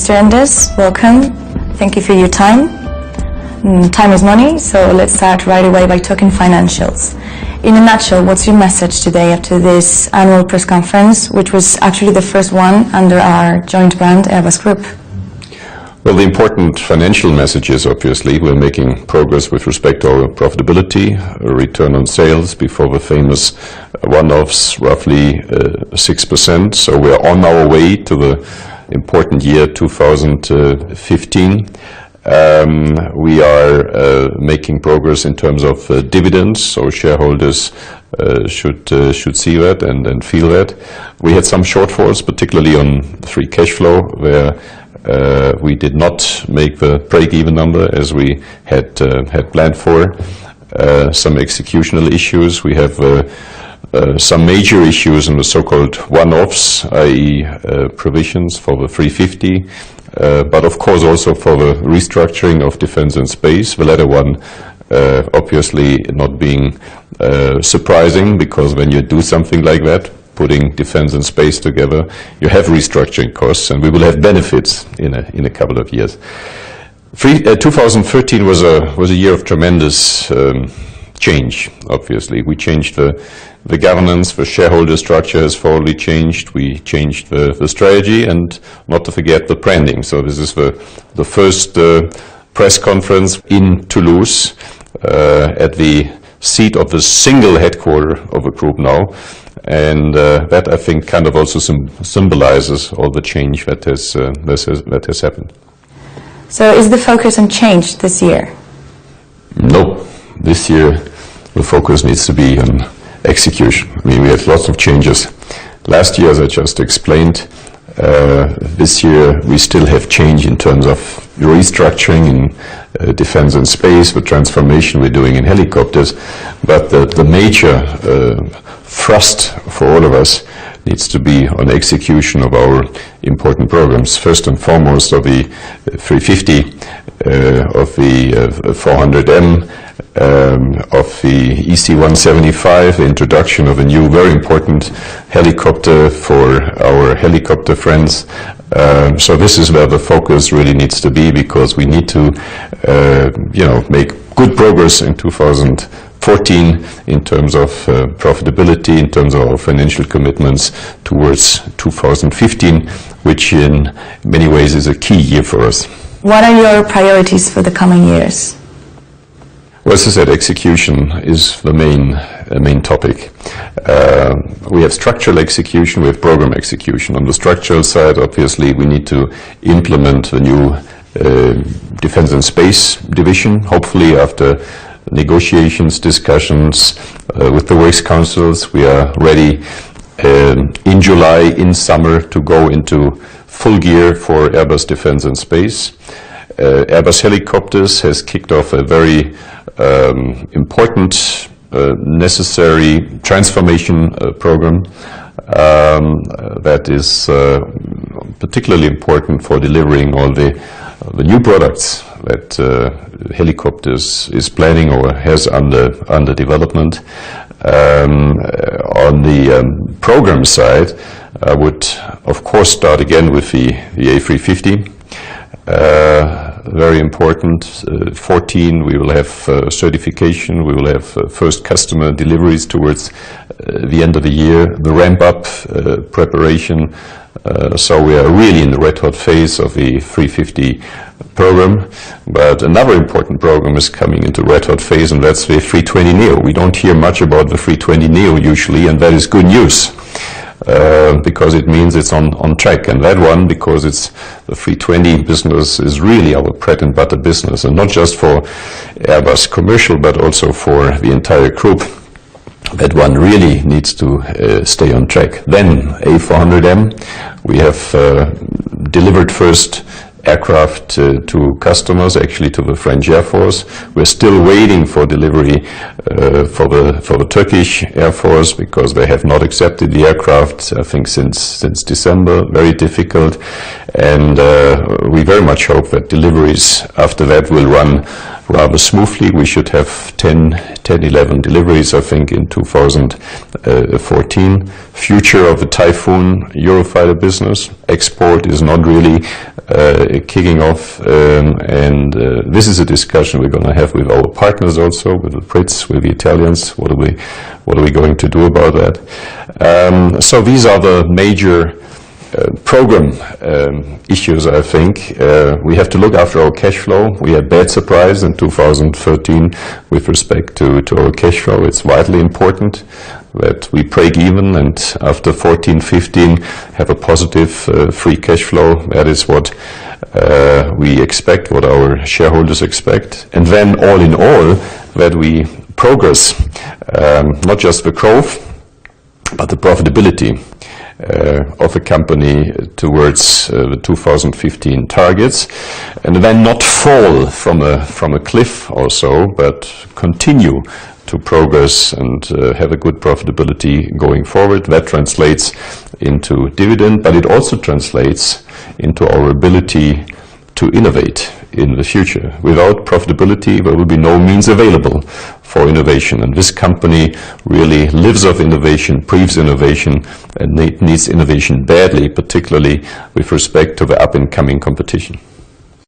Mr. Enders, welcome. Thank you for your time. Time is money, so let's start right away by talking financials. In a nutshell, what's your message today after this annual press conference, which was actually the first one under our joint brand, Airbus Group? Well, the important financial message is obviously we're making progress with respect to our profitability, return on sales before the famous one-offs, roughly 6%. So we're on our way to the important year 2015. We are making progress in terms of dividends, so shareholders should see that and feel that. We had some shortfalls, particularly on free cash flow, where we did not make the break-even number as we had planned for. Some executional issues. We have some major issues in the so-called one-offs, i.e. provisions for the 350, but of course also for the restructuring of defense and space. The latter one obviously not being surprising, because when you do something like that, putting defense and space together, you have restructuring costs, and we will have benefits in a couple of years. 2013 was a year of tremendous change. Obviously, we changed the governance, the shareholder structure has fully changed. We changed the strategy, and not to forget the branding. So this is the first press conference in Toulouse at the seat of the single headquarter of a group now. And that, I think, kind of also symbolizes all the change that has happened. So is the focus on change this year? No. This year the focus needs to be on execution. I mean, we had lots of changes last year, as I just explained. This year we still have change in terms of restructuring in defense and space, the transformation we're doing in helicopters, but the major thrust for all of us needs to be on execution of our important programs. First and foremost of the 350, of the 400M, of the EC-175, the introduction of a new very important helicopter for our helicopter friends. So this is where the focus really needs to be, because we need to make good progress in 2014 in terms of profitability, in terms of our financial commitments towards 2015, which in many ways is a key year for us. What are your priorities for the coming years? Well, as I said, execution is the main topic. We have structural execution, we have program execution. On the structural side, obviously, we need to implement the new Defense and Space division, hopefully after negotiations, discussions with the Works Councils. We are ready in July, in summer, to go into full gear for Airbus Defense and Space. Airbus Helicopters has kicked off a very important, necessary transformation program that is particularly important for delivering all the new products that Helicopters is planning or has under development. On the program side, I would of course start again with the A350. Very important. 14, we will have certification, we will have first customer deliveries towards the end of the year, the ramp-up preparation. So we are really in the red-hot phase of the 350 program. But another important program is coming into red-hot phase, and that's the 320neo. We don't hear much about the 320neo usually, and that is good news. Because it means it's on track, and that one, because it's the 320 business is really our bread and butter business, and not just for Airbus Commercial but also for the entire group. That one really needs to stay on track. Then A400M, we have delivered first aircraft to customers, actually to the French Air Force. We're still waiting for delivery for the Turkish Air Force, because they have not accepted the aircraft, I think, since December. Very difficult, and we very much hope that deliveries after that will run rather smoothly. We should have 11 deliveries, I think, in 2014. Future of the Typhoon Eurofighter business. Export is not really kicking off, and this is a discussion we're going to have with our partners also, with the Brits, with the Italians. What are we going to do about that? So these are the major program issues, I think. We have to look after our cash flow. We had bad surprise in 2013 with respect to our cash flow. It's vitally important that we break even and after 14-15 have a positive free cash flow. That is what we expect, what our shareholders expect. And then all in all, that we progress not just the growth, but the profitability of a company towards the 2015 targets, and then not fall from a cliff or so, but continue to progress and have a good profitability going forward. That translates into dividend, but it also translates into our ability to innovate in the future. Without profitability, there will be no means available for innovation. And this company really lives off innovation, breathes innovation, and needs innovation badly, particularly with respect to the up-and-coming competition.